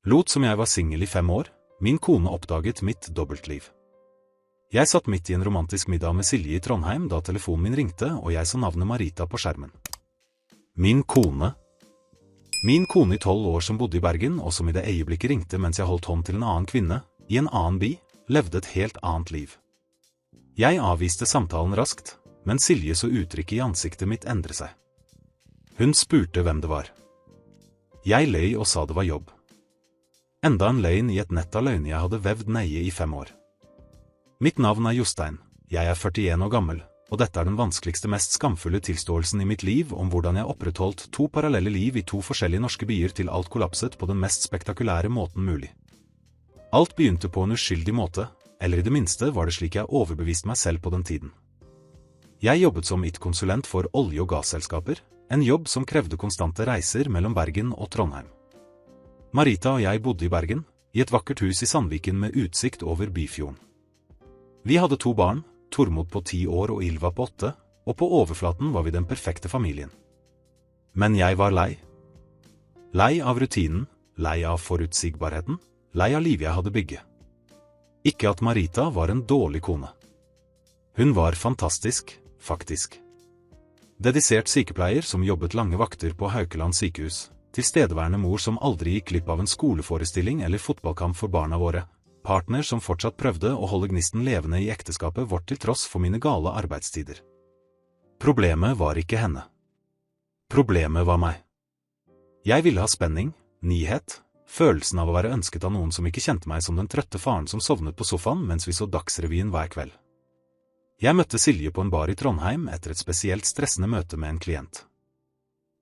Lot som jeg var singel i 5 år, min kone oppdaget mitt dobbeltliv. Jeg satt midt i en romantisk middag med Silje i Trondheim da telefonen min ringte og jeg så navnet Marita på skjermen. Min kone i 12 år som bodde i Bergen og som i det øyeblikket ringte mens jeg holdt hånd til en annen kvinne, i en annen by, levde et helt annet liv. Jeg avviste samtalen raskt, men Silje så uttrykket i ansiktet mitt endre seg. Hun spurte hvem det var. Jeg løy og sa det var jobb. Enda en løgn i et nett av løgner jeg hadde vevd nøye i 5 år. Mitt navn er Jostein, jeg er 41 år gammel, og dette er den vanskeligste, mest skamfulle tilståelsen i mitt liv om hvordan jeg opprettholdt 2 parallelle liv i 2 forskjellige norske byer til alt kollapset på den mest spektakulære måten mulig. Alt begynte på en uskyldig måte, eller i det minste var det slik jeg overbeviste meg selv på den tiden. Jeg jobbet som IT-konsulent for olje- og gasselskaper, en jobb som krevde konstante reiser mellom Bergen og Trondheim. Marita og jeg bodde i Bergen, i et vakkert hus i Sandviken med utsikt over Byfjorden. Vi hadde 2 barn, Tormod på 10 år og Ylva på 8, og på overflaten var vi den perfekte familien. Men jeg var lei. Lei av rutinen, lei av forutsigbarheten, lei av livet jeg hadde bygget. Ikke at Marita var en dårlig kone. Hun var fantastisk, faktisk. Dedisert sykepleier som jobbet lange vakter på Haukeland sykehus, tilstedeværende mor som aldri gikk glipp av en skoleforestilling eller fotballkamp for barna våre, partner som fortsatt prøvde å holde gnisten levende i ekteskapet vårt til tross for mine gale arbeidstider. Problemet var ikke henne. Problemet var meg. Jeg ville ha spenning, nyhet, følelsen av å være ønsket av noen som ikke kjente meg som den trøtte faren som sovnet på sofaen mens vi så Dagsrevyen hver kveld. Jeg møtte Silje på en bar i Trondheim etter et spesielt stressende møte med en klient.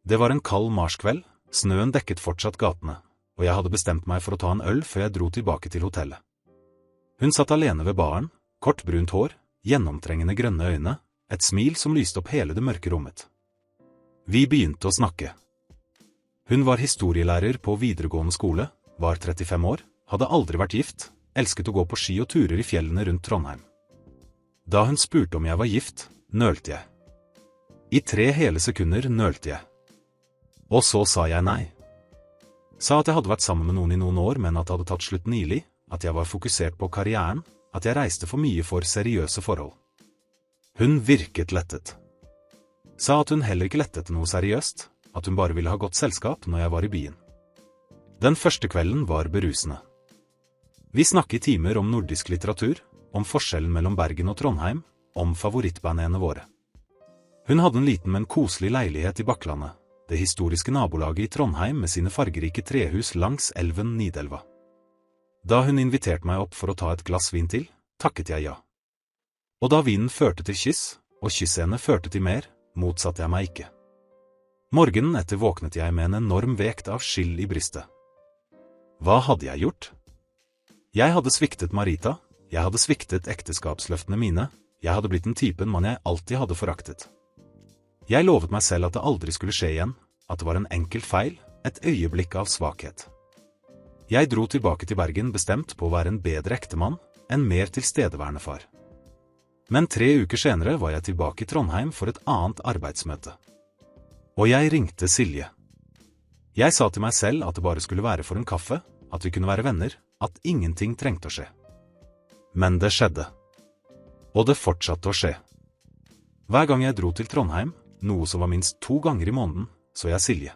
Det var en kald marskveld, snøen dekket fortsatt gatene, og jeg hadde bestemt meg for å ta en øl før jeg dro tilbake til hotellet. Hun satt alene ved baren, kort brunt hår, gjennomtrengende grønne øyne, et smil som lyste opp hele det mørke rommet. Vi begynte å snakke. Hun var historielærer på videregående skole, var 35 år, hadde aldri vært gift, elsket å gå på ski og turer i fjellene rundt Trondheim. Da hun spurte om jeg var gift, nølte jeg. I 3 hele sekunder nølte jeg. Og så sa jeg nei. Sa at jeg hadde vært sammen med noen i noen år, men at det hadde tatt slutt nylig, at jeg var fokusert på karrieren, at jeg reiste for mye for seriøse forhold. Hun virket lettet. Sa at hun heller ikke lette etter noe seriøst, at hun bare ville ha godt selskap når jeg var i byen. Den første kvelden var berusende. Vi snakket i timer om nordisk litteratur, om forskjellen mellom Bergen og Trondheim, om favorittbandene våre. Hun hadde en liten, men koselig leilighet i Bakklandet, det historiske nabolaget i Trondheim med sine fargerike trehus langs elven Nidelva. Da hun inviterte meg opp for å ta et glass vin til, takket jeg ja. Og da vinen førte til kyss, og kyssene førte til mer, motsatte jeg meg ikke. Morgenen etter våknet jeg med en enorm vekt av skyld i brystet. Hva hadde jeg gjort? Jeg hadde sviktet Marita, jeg hadde sviktet ekteskapsløftene mine, jeg hadde blitt den typen mann jeg alltid hadde foraktet. Jeg lovet meg selv at det aldri skulle skje igjen, at det var en enkelt feil, et øyeblikk av svakhet. Jeg dro tilbake til Bergen bestemt på å være en bedre ektemann, en mer tilstedeværende far. Men 3 uker senere var jeg tilbake i Trondheim for et annet arbeidsmøte. Og jeg ringte Silje. Jeg sa til meg selv at det bare skulle være for en kaffe, at vi kunne være venner, at ingenting trengte å skje. Men det skjedde. Og det fortsatte å skje. Hver gang jeg dro til Trondheim, noe som var minst 2 ganger i måneden, så jeg Silje.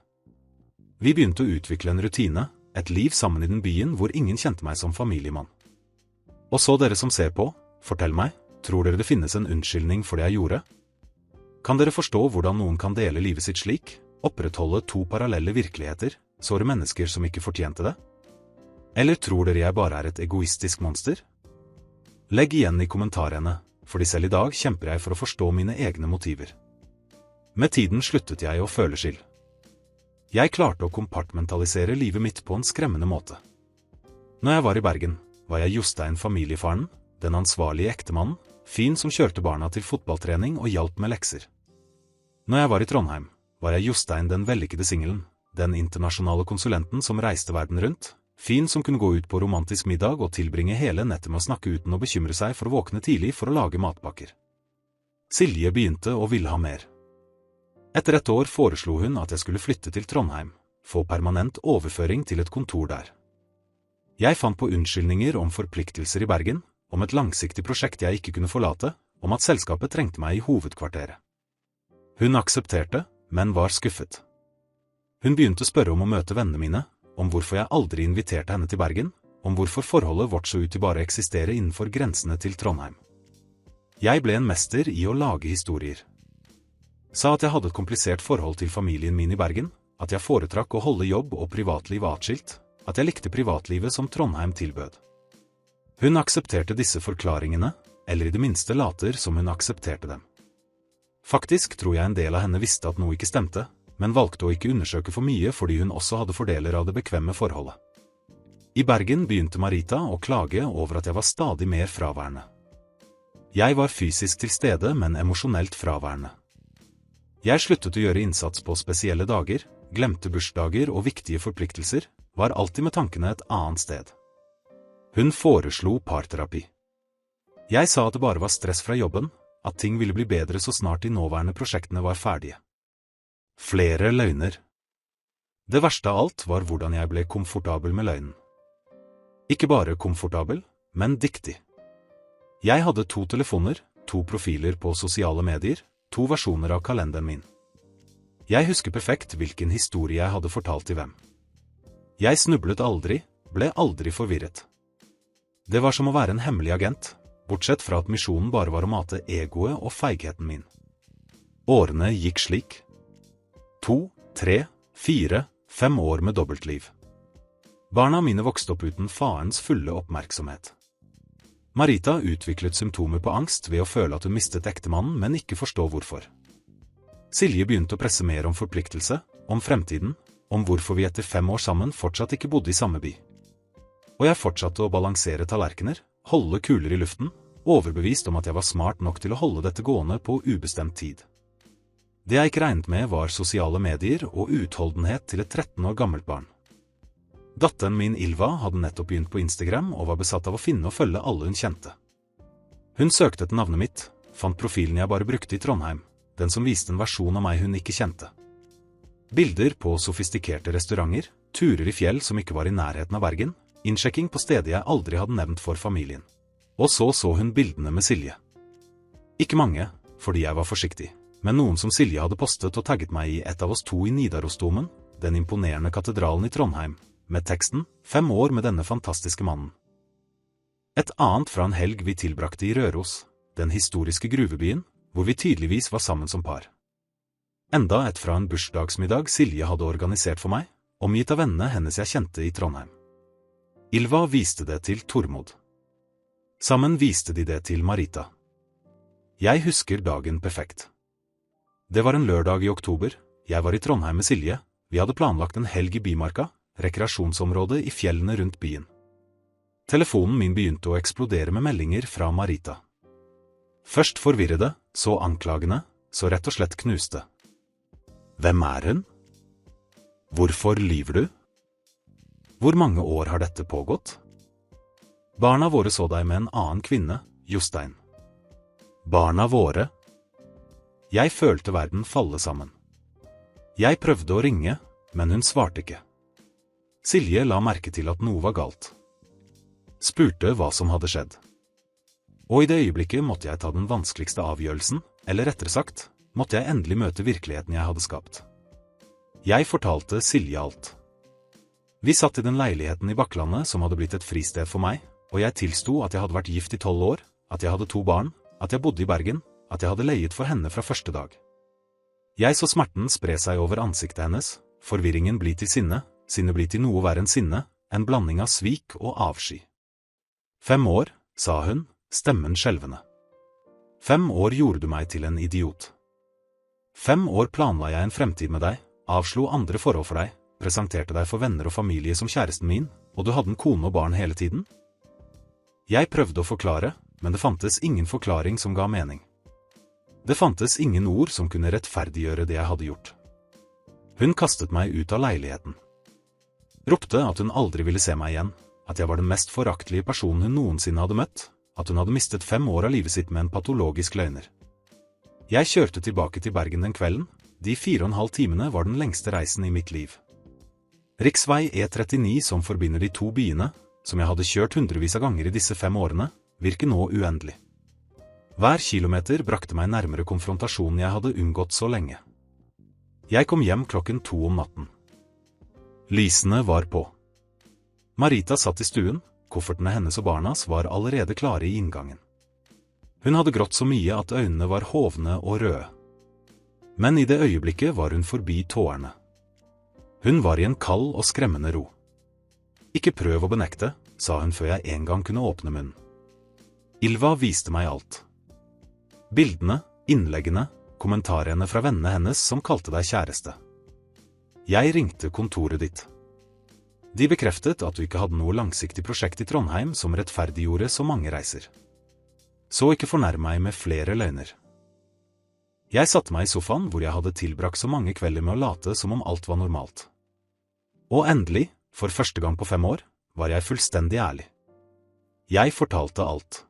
Vi begynte å utvikle en rutine, et liv sammen i den byen hvor ingen kjente meg som familiemann. Og så dere som ser på, fortell meg, tror dere det finnes en unnskyldning for det jeg gjorde? Kan dere forstå hvordan noen kan dele livet sitt slik, opprettholde 2 parallelle virkeligheter, såre mennesker som ikke fortjente det? Eller tror dere jeg bare er et egoistisk monster? Legg igjen i kommentarene, fordi selv i dag kjemper jeg for å forstå mine egne motiver. Med tiden sluttet jeg å føle skyld. Jeg klarte å kompartmentalisere livet mitt på en skremmende måte. Når jeg var i Bergen, var jeg Jostein familiefaren, den ansvarlige ektemannen, fin som kjørte barna til fotballtrening og hjalp med lekser. Når jeg var i Trondheim, var jeg Jostein den vellykkede singelen, den internasjonale konsulenten som reiste verden rundt, fin som kunne gå ut på romantisk middag og tilbringe hele nettet med å snakke uten å bekymre seg for å våkne tidlig for å lage matpakker. Silje begynte å ville ha mer. Etter 1 år foreslo hun at jeg skulle flytte til Trondheim, få permanent overføring til et kontor der. Jeg fant på unnskyldninger om forpliktelser i Bergen, om et langsiktig prosjekt jeg ikke kunne forlate, om at selskapet trengte meg i hovedkvarteret. Hun aksepterte, men var skuffet. Hun begynte å spørre om å møte vennene mine, om hvorfor jeg aldri inviterte henne til Bergen, om hvorfor forholdet vårt så ut til bare å eksistere innenfor grensene til Trondheim. Jeg ble en mester i å lage historier. Sa at jeg hadde et komplisert forhold til familien min i Bergen, at jeg foretrakk å holde jobb og privatliv atskilt, at jeg likte privatlivet som Trondheim tilbød. Hun aksepterte disse forklaringene, eller i det minste later som hun aksepterte dem. Faktisk tror jeg en del av henne visste at noe ikke stemte, men valgte å ikke undersøke for mye fordi hun også hadde fordeler av det bekvemme forholdet. I Bergen begynte Marita å klage over at jeg var stadig mer fraværende. Jeg var fysisk til stede, men emosjonelt fraværende. Jeg sluttet å gjøre innsats på spesielle dager, glemte bursdager og viktige forpliktelser, var alltid med tankene et annet sted. Hun foreslo parterapi. Jeg sa at det bare var stress fra jobben, at ting ville bli bedre så snart de nåværende prosjektene var ferdige. Flere løgner. Det verste av alt var hvordan jeg ble komfortabel med løgnen. Ikke bare komfortabel, men dyktig. Jeg hadde 2 telefoner, 2 profiler på sosiale medier, 2 versjoner av kalenderen min. Jeg husker perfekt hvilken historie jeg hadde fortalt til hvem. Jeg snublet aldri, ble aldri forvirret. Det var som å være en hemmelig agent, bortsett fra at misjonen bare var å mate egoet og feigheten min. Årene gikk slik. 2, 3, 4, 5 år med dobbeltliv. Barna mine vokste opp uten farens fulle oppmerksomhet. Marita utviklet symptomer på angst ved å føle at hun mistet ektemannen, men ikke forstå hvorfor. Silje begynte å presse mer om forpliktelse, om fremtiden, om hvorfor vi etter 5 år sammen fortsatt ikke bodde i samme by. Og jeg fortsatte å balansere tallerkener, holde kuler i luften, overbevist om at jeg var smart nok til å holde dette gående på ubestemt tid. Det jeg ikke regnet med var sosiale medier og utholdenhet til et 13 år gammelt barn. Datteren min Ylva hadde nettopp begynt på Instagram og var besatt av å finne og følge alle hun kjente. Hun søkte etter navnet mitt, fant profilen jeg bare brukte i Trondheim, den som viste en versjon av meg hun ikke kjente. Bilder på sofistikerte restauranter, turer i fjell som ikke var i nærheten av Bergen, innsjekking på steder jeg aldri hadde nevnt for familien. Og så hun bildene med Silje. Ikke mange, fordi jeg var forsiktig, men noen som Silje hadde postet og tagget meg i et av oss 2 i Nidarosdomen, den imponerende katedralen i Trondheim, med teksten 5 år med denne fantastiske mannen. Et annet fra en helg vi tilbrakte i Røros, den historiske gruvebyen, hvor vi tydeligvis var sammen som par. Enda et fra en bursdagsmiddag Silje hadde organisert for meg, omgitt av vennene hennes jeg kjente i Trondheim. Ylva viste det til Tormod. Sammen viste de det til Marita. Jeg husker dagen perfekt. Det var en lørdag i oktober, jeg var i Trondheim med Silje, vi hadde planlagt en helg i Bymarka, rekreasjonsområdet i fjellene rundt byen. Telefonen min begynte å eksplodere med meldinger fra Marita. Først forvirrede, så anklagende, så rett og slett knuste. Hvem er hun? Hvorfor lyver du? Hvor mange år har dette pågått? Barna våre så deg med en annen kvinne, Jostein. Barna våre? Jeg følte verden falle sammen. Jeg prøvde å ringe, men hun svarte ikke. Silje la merke til at noe var galt. Spurte hva som hadde skjedd. Og i det øyeblikket måtte jeg ta den vanskeligste avgjørelsen, eller rettere sagt, måtte jeg endelig møte virkeligheten jeg hadde skapt. Jeg fortalte Silje alt. Vi satt i den leiligheten i Bakklandet som hadde blitt et fristed for meg, og jeg tilsto at jeg hadde vært gift i 12 år, at jeg hadde 2 barn, at jeg bodde i Bergen, at jeg hadde leiet for henne fra første dag. Jeg så smerten spre seg over ansiktet hennes, forvirringen bli til sinne, sinne bli til noe verre enn sinne, en blanding av svik og avsky. 5 år, sa hun, stemmen skjelvende. 5 år gjorde du meg til en idiot. 5 år planla jeg en fremtid med deg, avslo andre forhold for deg, presenterte deg for venner og familie som kjæresten min, og du hadde en kone og barn hele tiden? Jeg prøvde å forklare, men det fantes ingen forklaring som ga mening. Det fantes ingen ord som kunne rettferdiggjøre det jeg hadde gjort. Hun kastet meg ut av leiligheten. Ropte at hun aldri ville se meg igjen, at jeg var den mest foraktelige personen hun noensinne hadde møtt, at hun hadde mistet 5 år av livet sitt med en patologisk løgner. Jeg kjørte tilbake til Bergen den kvelden, de 4,5 timene var den lengste reisen i mitt liv. Riksvei E39 som forbinder de 2 byene, som jeg hadde kjørt hundrevis av ganger i disse 5 årene, virke nå uendelig. Hver kilometer brakte meg nærmere konfrontasjonen jeg hadde unngått så lenge. Jeg kom hjem klokken 2 om natten. Lysene var på. Marita satt i stuen, koffertene hennes og barnas var allerede klare i inngangen. Hun hadde grått så mye at øynene var hovne og røde. Men i det øyeblikket var hun forbi tårene. Hun var i en kald og skremmende ro. Ikke prøv å benekte, sa hun før jeg en gang kunne åpne munnen. Ylva viste meg alt. Bildene, innleggene, kommentarene fra vennene hennes som kalte deg kjæreste. Jeg ringte kontoret ditt. De bekreftet at du ikke hadde noe langsiktig prosjekt i Trondheim som rettferdiggjorde så mange reiser. Så ikke fornærm meg med flere løgner. Jeg satte meg i sofaen hvor jeg hadde tilbrakt så mange kvelder med å late som om alt var normalt. Og endelig, for første gang på 5 år, var jeg fullstendig ærlig. Jeg fortalte alt.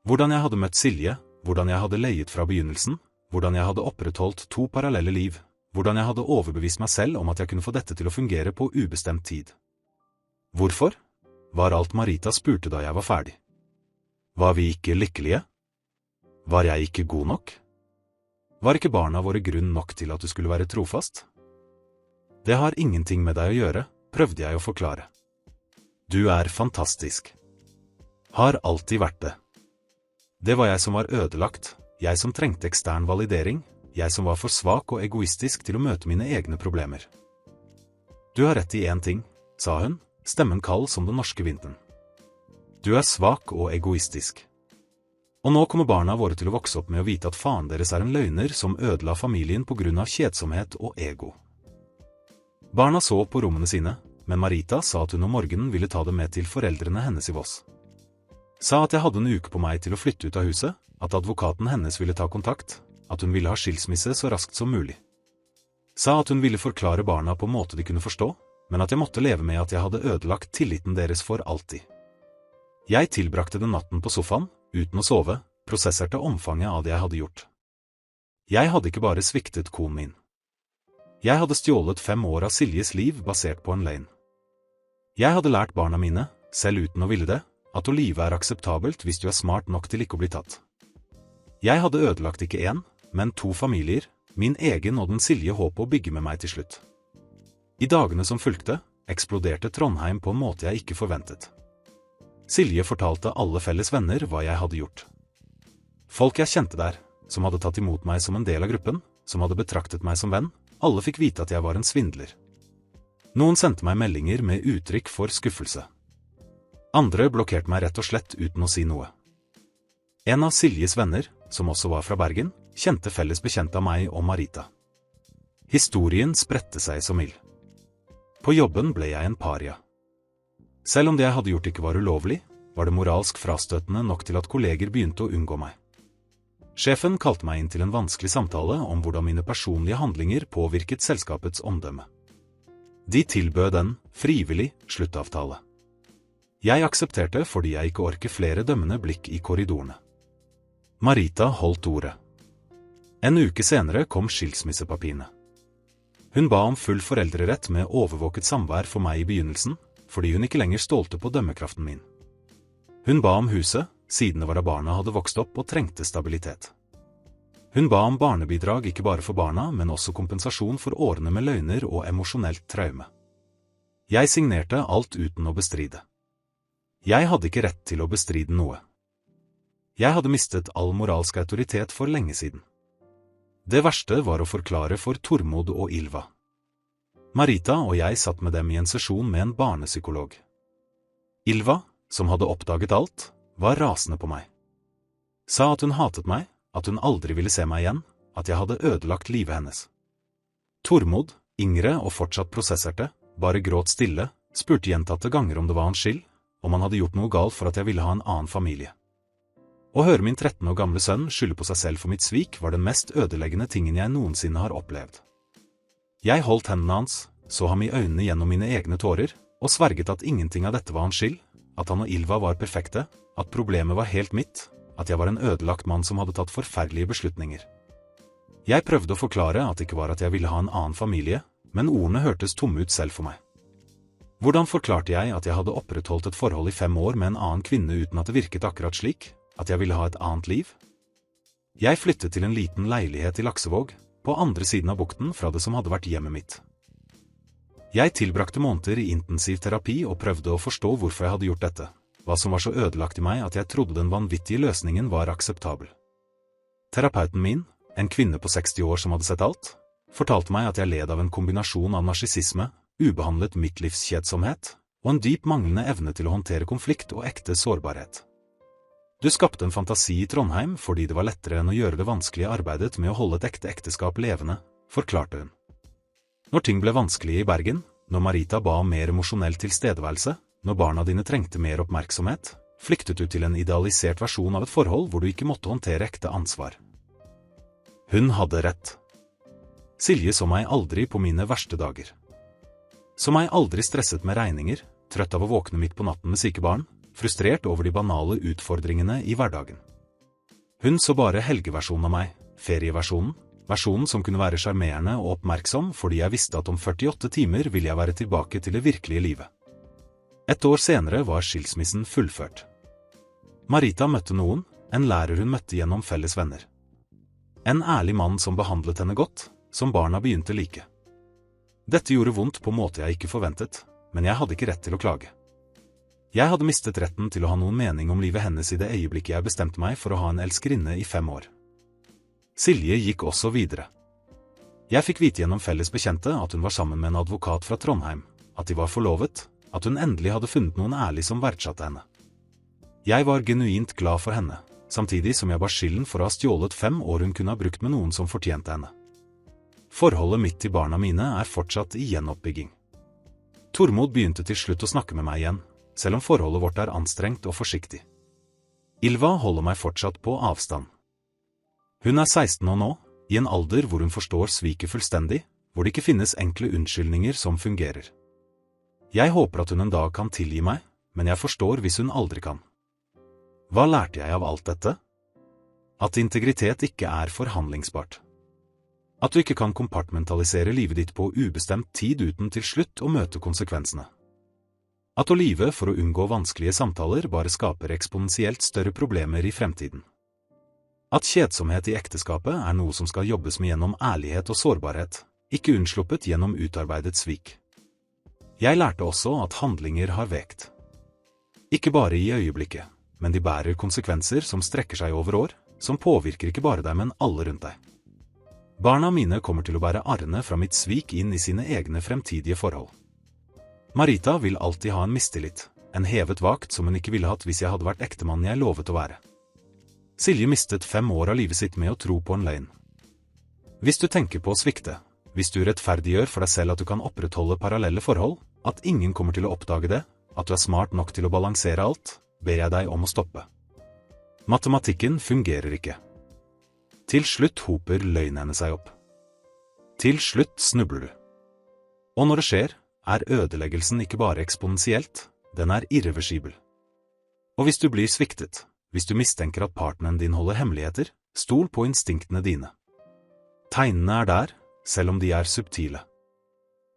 Hvordan jeg hadde møtt Silje, hvordan jeg hadde leiet fra begynnelsen, hvordan jeg hadde opprettholdt 2 parallelle liv, hvordan jeg hadde overbevist meg selv om at jeg kunne få dette til å fungere på ubestemt tid. Hvorfor? Var alt Marita spurte da jeg var ferdig. Var vi ikke lykkelige? Var jeg ikke god nok? Var ikke barna våre grunn nok til at du skulle være trofast? Det har ingenting med deg å gjøre, prøvde jeg å forklare. Du er fantastisk. Har alltid vært det. Det var jeg som var ødelagt, jeg som trengte ekstern validering, jeg som var for svak og egoistisk til å møte mine egne problemer. Du har rett i en ting, sa hun, stemmen kald som den norske vinteren. Du er svak og egoistisk. Og nå kommer barna våre til å vokse opp med å vite at faren deres er en løgner som ødela familien på grunn av kjedsomhet og ego. Barna så på rommene sine, men Marita sa at hun om morgenen ville ta dem med til foreldrene hennes i Voss. Sa at jeg hadde en uke på meg til å flytte ut av huset, at advokaten hennes ville ta kontakt, at hun ville ha skilsmisse så raskt som mulig. Sa at hun ville forklare barna på en måte de kunne forstå, men at jeg måtte leve med at jeg hadde ødelagt tilliten deres for alltid. Jeg tilbrakte den natten på sofaen, uten å sove, prosesserte omfanget av det jeg hadde gjort. Jeg hadde ikke bare sviktet konen min. Jeg hadde stjålet 5 år av Siljes liv basert på en løgn. Jeg hadde lært barna mine, selv uten å ville det, at å lyve er akseptabelt hvis du er smart nok til ikke å bli tatt. Jeg hadde ødelagt ikke 1, men 2 familier, min egen og den Silje håp å bygge med meg til slutt. I dagene som fulgte, eksploderte Trondheim på en måte jeg ikke forventet. Silje fortalte alle felles venner hva jeg hadde gjort. Folk jeg kjente der, som hadde tatt imot meg som en del av gruppen, som hadde betraktet meg som venn, alle fikk vite at jeg var en svindler. Noen sendte meg meldinger med uttrykk for skuffelse. Andre blokkerte meg rett og slett uten å si noe. En av Siljes venner, som også var fra Bergen, kjente felles bekjente av meg og Marita. Historien spredte seg som ild. På jobben ble jeg en paria. Selv om det jeg hadde gjort ikke var ulovlig, var det moralsk frastøtende nok til at kolleger begynte å unngå meg. Sjefen kalte meg inn til en vanskelig samtale om hvordan mine personlige handlinger påvirket selskapets omdømme. De tilbød en frivillig sluttavtale. Jeg aksepterte fordi jeg ikke orker flere dømmende blikk i korridorene. Marita holdt ordet. En uke senere kom skilsmissepapirene. Hun ba om full foreldrerett med overvåket samvær for meg i begynnelsen, fordi hun ikke lenger stolte på dømmekraften min. Hun ba om huset, siden det var da barna hadde vokst opp og trengte stabilitet. Hun ba om barnebidrag ikke bare for barna, men også kompensasjon for årene med løgner og emosjonelt traume. Jeg signerte alt uten å bestride. Jeg hadde ikke rett til å bestride noe. Jeg hadde mistet all moralsk autoritet for lenge siden. Det verste var å forklare for Tormod og Ylva. Marita og jeg satt med dem i en sesjon med en barnepsykolog. Ylva, som hadde oppdaget alt, var rasende på meg. Sa at hun hatet meg, at hun aldri ville se meg igjen, at jeg hadde ødelagt livet hennes. Tormod, yngre og fortsatt prosesserte, bare gråt stille, spurte gjentatte ganger om det var hans skyld, om han hadde gjort noe galt for at jeg ville ha en annen familie. Å høre min 13 år gamle sønn skylde på seg selv for mitt svik var den mest ødeleggende tingen jeg noensinne har opplevd. Jeg holdt hendene hans, så ham i øynene gjennom mine egne tårer, og sverget at ingenting av dette var hans skyld, at han og Ylva var perfekte, at problemet var helt mitt, at jeg var en ødelagt mann som hadde tatt forferdelige beslutninger. Jeg prøvde å forklare at det ikke var at jeg ville ha en annen familie, men ordene hørtes tomme ut selv for meg. Hvordan forklarte jeg at jeg hadde opprettholdt et forhold i 5 år med en annen kvinne uten at det virket akkurat slik, at jeg ville ha et annet liv? Jeg flyttet til en liten leilighet i Laksevåg, på andre siden av bukten fra det som hadde vært hjemmet mitt. Jeg tilbrakte måneder i intensiv terapi og prøvde å forstå hvorfor jeg hadde gjort dette, hva som var så ødelagt i meg at jeg trodde den vanvittige løsningen var akseptabel. Terapeuten min, en kvinne på 60 år som hadde sett alt, fortalte meg at jeg led av en kombinasjon av narsissisme, ubehandlet midtlivskjedsomhet og en dyp manglende evne til å håndtere konflikt og ekte sårbarhet. Du skapte en fantasi i Trondheim fordi det var lettere enn å gjøre det vanskelige arbeidet med å holde et ekte ekteskap levende, forklarte hun. Når ting ble vanskelige i Bergen, når Marita ba om mer emosjonell tilstedeværelse, når barna dine trengte mer oppmerksomhet, flyktet du til en idealisert versjon av et forhold hvor du ikke måtte håndtere ekte ansvar. Hun hadde rett. Silje så meg aldri på mine verste dager. Så meg aldri stresset med regninger, trøtt av å våkne midt på natten med syke barn, frustrert over de banale utfordringene i hverdagen. Hun så bare helgeversjonen av meg, ferieversjonen, versjonen som kunne være sjarmerende og oppmerksom fordi jeg visste at om 48 timer ville jeg være tilbake til det virkelige livet. Et år senere var skilsmissen fullført. Marita møtte noen, en lærer hun møtte gjennom felles venner. En ærlig mann som behandlet henne godt, som barna begynte like. Dette gjorde vondt på en måte jeg ikke forventet, men jeg hadde ikke rett til å klage. Jeg hadde mistet retten til å ha noen mening om livet hennes i det øyeblikket jeg bestemte meg for å ha en elskerinne i 5 år. Silje gikk også videre. Jeg fikk vite gjennom felles bekjente at hun var sammen med en advokat fra Trondheim, at de var forlovet, at hun endelig hadde funnet noen ærlig som verdsatte henne. Jeg var genuint glad for henne, samtidig som jeg bar skylden for å ha stjålet 5 år hun kunne ha brukt med noen som fortjente henne. Forholdet mitt til barna mine er fortsatt i gjenoppbygging. Tormod begynte til slutt å snakke med meg igjen, selv om forholdet vårt er anstrengt og forsiktig. Ylva holder meg fortsatt på avstand. Hun er 16 år nå, i en alder hvor hun forstår sviket fullstendig, hvor det ikke finnes enkle unnskyldninger som fungerer. Jeg håper at hun en dag kan tilgi meg, men jeg forstår hvis hun aldri kan. Hva lærte jeg av alt dette? At integritet ikke er forhandlingsbart. At du ikke kan kompartmentalisere livet ditt på ubestemt tid uten til slutt å møte konsekvensene. At å lyve for å unngå vanskelige samtaler bare skaper eksponentielt større problemer i fremtiden. At kjedsomhet i ekteskapet er noe som skal jobbes med gjennom ærlighet og sårbarhet, ikke unnsluppet gjennom utarbeidet svik. Jeg lærte også at handlinger har vekt. Ikke bare i øyeblikket, men de bærer konsekvenser som strekker seg over år, som påvirker ikke bare deg, men alle rundt deg. Barna mine kommer til å bære arrene fra mitt svik inn i sine egne fremtidige forhold. Marita vil alltid ha en mistillit, en hevet vakt som hun ikke ville hatt hvis jeg hadde vært ektemannen jeg lovet å være. Silje mistet 5 år av livet sitt med å tro på en løgn. Hvis du tenker på å svikte, hvis du rettferdiggjør for deg selv at du kan opprettholde parallelle forhold, at ingen kommer til å oppdage det, at du er smart nok til å balansere alt, ber jeg deg om å stoppe. Matematikken fungerer ikke. Til slutt hoper løgnene seg opp. Til slutt snubler du. Og når det skjer, er ødeleggelsen ikke bare eksponentielt, den er irreversibel. Og hvis du blir sviktet, hvis du mistenker at partneren din holder hemmeligheter, stol på instinktene dine. Tegnene er der, selv om de er subtile.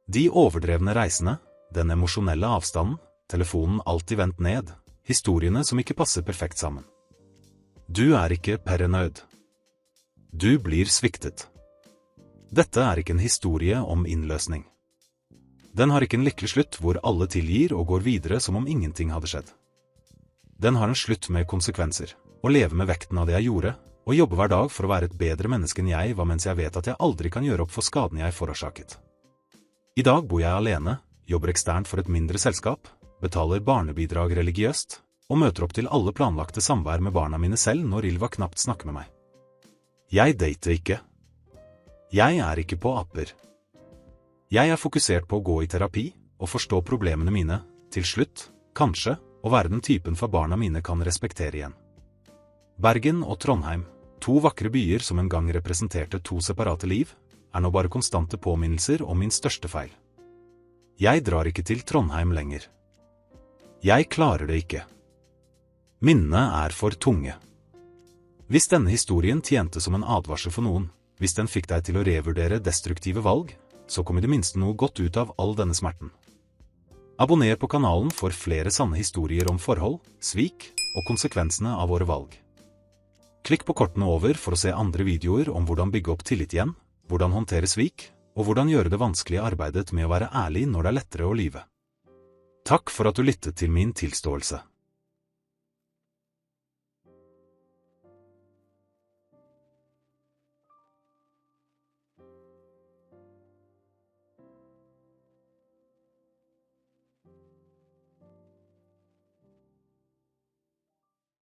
De overdrevne reisene, den emosjonelle avstanden, telefonen alltid vendt ned, historiene som ikke passer perfekt sammen. Du er ikke paranoid. Du blir sviktet. Dette er ikke en historie om innløsning. Den har ikke en lykkelig slutt hvor alle tilgir og går videre som om ingenting hadde skjedd. Den har en slutt med konsekvenser, å leve med vekten av det jeg gjorde, og jobbe hver dag for å være et bedre menneske enn jeg var mens jeg vet at jeg aldri kan gjøre opp for skaden jeg forårsaket. I dag bor jeg alene, jobber eksternt for et mindre selskap, betaler barnebidrag religiøst, og møter opp til alle planlagte samvær med barna mine selv når Ylva knapt snakker med meg. Jeg dater ikke. Jeg er ikke på apper. Jeg er fokusert på å gå i terapi, og forstå problemene mine, til slutt, kanskje, å være den typen for barna mine kan respektere igjen. Bergen og Trondheim, 2 vakre byer som en gang representerte 2 separate liv, er nå bare konstante påminnelser om min største feil. Jeg drar ikke til Trondheim lenger. Jeg klarer det ikke. Minnene er for tunge. Hvis denne historien tjente som en advarsel for noen, hvis den fikk deg til å revurdere destruktive valg, så kom i det minste noe godt ut av all denne smerten. Abonner på kanalen for flere sanne historier om forhold, svik og konsekvensene av våre valg. Klikk på kortene over for å se andre videoer om hvordan bygge opp tillit igjen, hvordan håndtere svik, og hvordan gjøre det vanskelige arbeidet med å være ærlig når det er lettere å lyve. Takk for at du lyttet til min tilståelse.